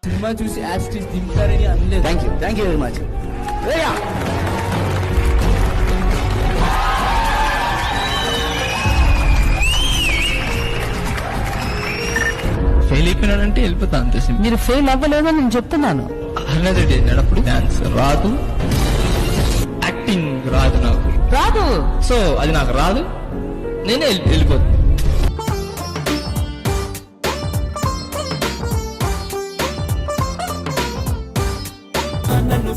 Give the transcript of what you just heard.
Cinema చూసి యాస్టిస్ దింపుతారని అనలేదు. Thank you very much. Fail అయిపోయినాడంటే వెళ్ళిపోతా అంతే సింపుల్. మీరు ఫెయిల్ అవ్వలేదని నేను చెప్తున్నాను. అన్నది అప్పుడు డాన్స్ రాదు, యాక్టింగ్ రాదు, నాకు రాదు. సో అది నాకు రాదు, నేనే వెళ్ళిపోతాను. నన్ను